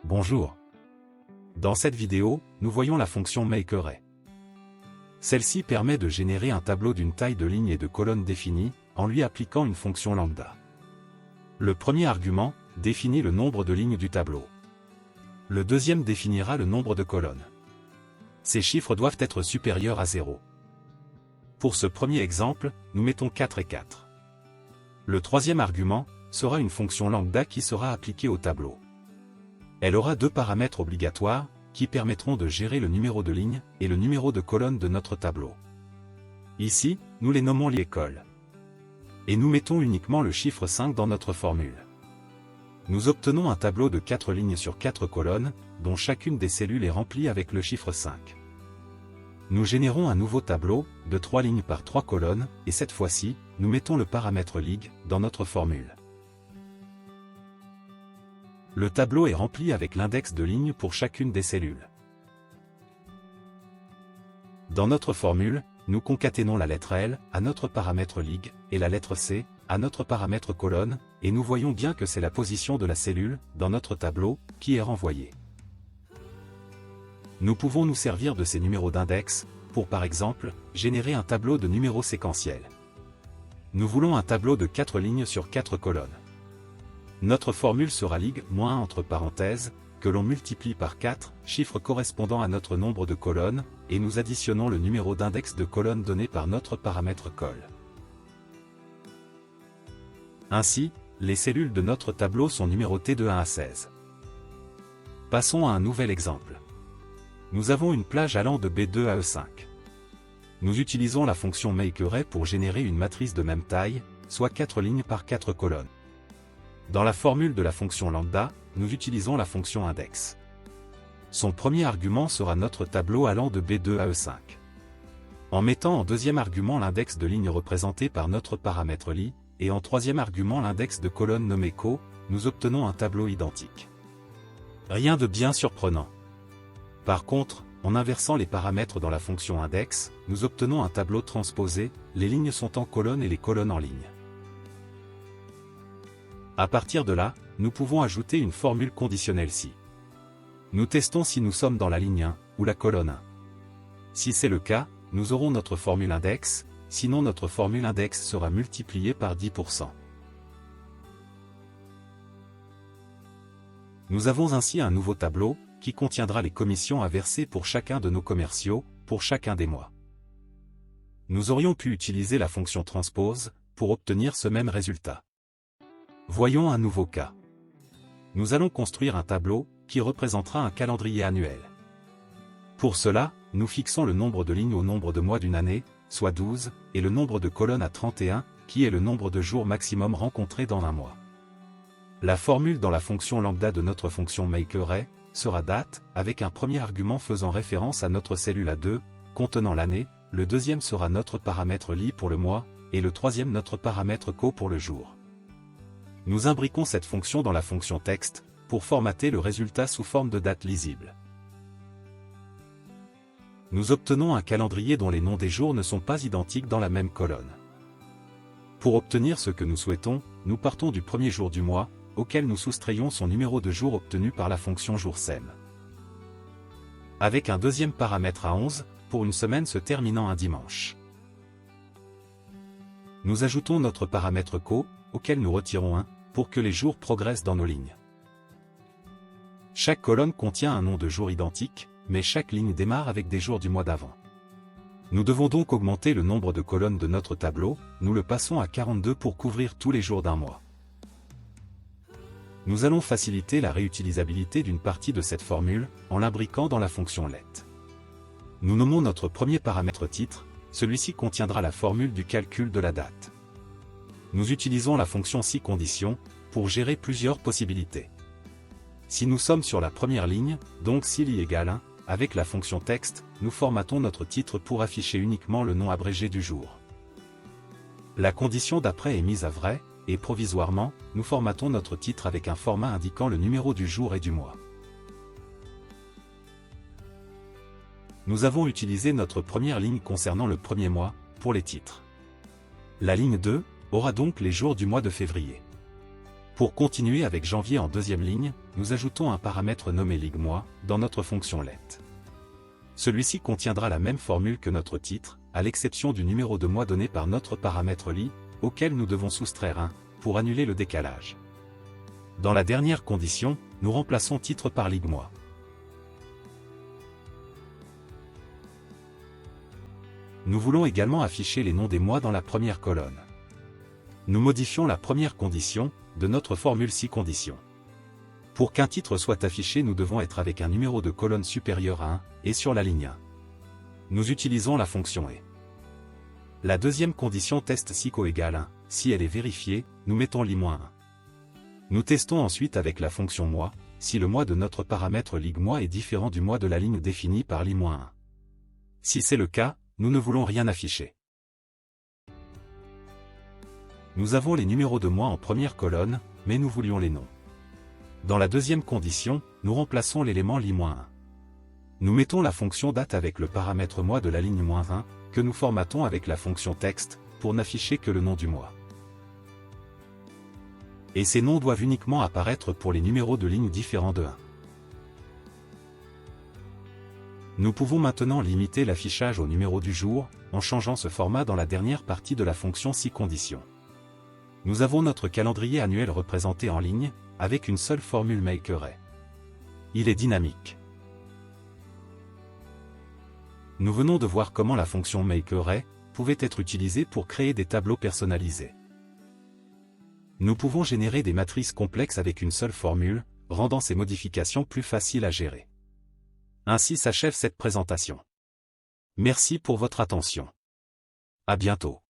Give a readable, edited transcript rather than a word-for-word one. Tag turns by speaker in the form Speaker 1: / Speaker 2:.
Speaker 1: Bonjour. Dans cette vidéo, nous voyons la fonction MakeArray. Celle-ci permet de générer un tableau d'une taille de lignes et de colonnes définie, en lui appliquant une fonction lambda. Le premier argument définit le nombre de lignes du tableau. Le deuxième définira le nombre de colonnes. Ces chiffres doivent être supérieurs à 0. Pour ce premier exemple, nous mettons 4 et 4. Le troisième argument sera une fonction lambda qui sera appliquée au tableau. Elle aura deux paramètres obligatoires, qui permettront de gérer le numéro de ligne et le numéro de colonne de notre tableau. Ici, nous les nommons l'école. Et nous mettons uniquement le chiffre 5 dans notre formule. Nous obtenons un tableau de 4 lignes sur 4 colonnes, dont chacune des cellules est remplie avec le chiffre 5. Nous générons un nouveau tableau, de 3 lignes par 3 colonnes, et cette fois-ci, nous mettons le paramètre lig dans notre formule. Le tableau est rempli avec l'index de lignes pour chacune des cellules. Dans notre formule, nous concaténons la lettre L à notre paramètre lig et la lettre C à notre paramètre colonne, et nous voyons bien que c'est la position de la cellule, dans notre tableau, qui est renvoyée. Nous pouvons nous servir de ces numéros d'index, pour par exemple, générer un tableau de numéros séquentiels. Nous voulons un tableau de 4 lignes sur 4 colonnes. Notre formule sera lig - entre parenthèses, que l'on multiplie par 4, chiffre correspondant à notre nombre de colonnes, et nous additionnons le numéro d'index de colonne donné par notre paramètre col. Ainsi, les cellules de notre tableau sont numérotées de 1 à 16. Passons à un nouvel exemple. Nous avons une plage allant de B2 à E5. Nous utilisons la fonction MakeArray pour générer une matrice de même taille, soit 4 lignes par 4 colonnes. Dans la formule de la fonction lambda, nous utilisons la fonction index. Son premier argument sera notre tableau allant de B2 à E5. En mettant en deuxième argument l'index de ligne représenté par notre paramètre li, et en troisième argument l'index de colonne nommé co, nous obtenons un tableau identique. Rien de bien surprenant. Par contre, en inversant les paramètres dans la fonction index, nous obtenons un tableau transposé, les lignes sont en colonne et les colonnes en ligne. À partir de là, nous pouvons ajouter une formule conditionnelle si. Nous testons si nous sommes dans la ligne 1, ou la colonne 1. Si c'est le cas, nous aurons notre formule index, sinon notre formule index sera multipliée par 10%. Nous avons ainsi un nouveau tableau, qui contiendra les commissions à verser pour chacun de nos commerciaux, pour chacun des mois. Nous aurions pu utiliser la fonction transpose, pour obtenir ce même résultat. Voyons un nouveau cas. Nous allons construire un tableau, qui représentera un calendrier annuel. Pour cela, nous fixons le nombre de lignes au nombre de mois d'une année, soit 12, et le nombre de colonnes à 31, qui est le nombre de jours maximum rencontrés dans un mois. La formule dans la fonction lambda de notre fonction MakeArray sera date, avec un premier argument faisant référence à notre cellule A2, contenant l'année, le deuxième sera notre paramètre li pour le mois, et le troisième notre paramètre co pour le jour. Nous imbriquons cette fonction dans la fonction texte, pour formater le résultat sous forme de date lisible. Nous obtenons un calendrier dont les noms des jours ne sont pas identiques dans la même colonne. Pour obtenir ce que nous souhaitons, nous partons du premier jour du mois, auquel nous soustrayons son numéro de jour obtenu par la fonction joursem. Avec un deuxième paramètre à 11, pour une semaine se terminant un dimanche. Nous ajoutons notre paramètre co, auquel nous retirons 1, pour que les jours progressent dans nos lignes. Chaque colonne contient un nom de jour identique, mais chaque ligne démarre avec des jours du mois d'avant. Nous devons donc augmenter le nombre de colonnes de notre tableau, nous le passons à 42 pour couvrir tous les jours d'un mois. Nous allons faciliter la réutilisabilité d'une partie de cette formule, en l'imbriquant dans la fonction let. Nous nommons notre premier paramètre titre, celui-ci contiendra la formule du calcul de la date. Nous utilisons la fonction si-condition, pour gérer plusieurs possibilités. Si nous sommes sur la première ligne, donc si li égale 1, avec la fonction texte, nous formatons notre titre pour afficher uniquement le nom abrégé du jour. La condition d'après est mise à vrai, et provisoirement, nous formatons notre titre avec un format indiquant le numéro du jour et du mois. Nous avons utilisé notre première ligne concernant le premier mois, pour les titres. La ligne 2 aura donc les jours du mois de février. Pour continuer avec janvier en deuxième ligne, nous ajoutons un paramètre nommé ligmois dans notre fonction let. Celui-ci contiendra la même formule que notre titre, à l'exception du numéro de mois donné par notre paramètre li, auquel nous devons soustraire 1, pour annuler le décalage. Dans la dernière condition, nous remplaçons titre par ligmois. Nous voulons également afficher les noms des mois dans la première colonne. Nous modifions la première condition de notre formule si condition. Pour qu'un titre soit affiché, nous devons être avec un numéro de colonne supérieur à 1, et sur la ligne 1. Nous utilisons la fonction et. La deuxième condition teste si co égale 1, si elle est vérifiée, nous mettons li-1. Nous testons ensuite avec la fonction mois, si le mois de notre paramètre ligmois est différent du mois de la ligne définie par li-1. Si c'est le cas, nous ne voulons rien afficher. Nous avons les numéros de mois en première colonne, mais nous voulions les noms. Dans la deuxième condition, nous remplaçons l'élément li-1. Nous mettons la fonction date avec le paramètre mois de la ligne -1, que nous formatons avec la fonction texte, pour n'afficher que le nom du mois. Et ces noms doivent uniquement apparaître pour les numéros de ligne différents de 1. Nous pouvons maintenant limiter l'affichage au numéro du jour, en changeant ce format dans la dernière partie de la fonction si condition. Nous avons notre calendrier annuel représenté en ligne, avec une seule formule makeArray. Il est dynamique. Nous venons de voir comment la fonction makeArray pouvait être utilisée pour créer des tableaux personnalisés. Nous pouvons générer des matrices complexes avec une seule formule, rendant ces modifications plus faciles à gérer. Ainsi s'achève cette présentation. Merci pour votre attention. À bientôt.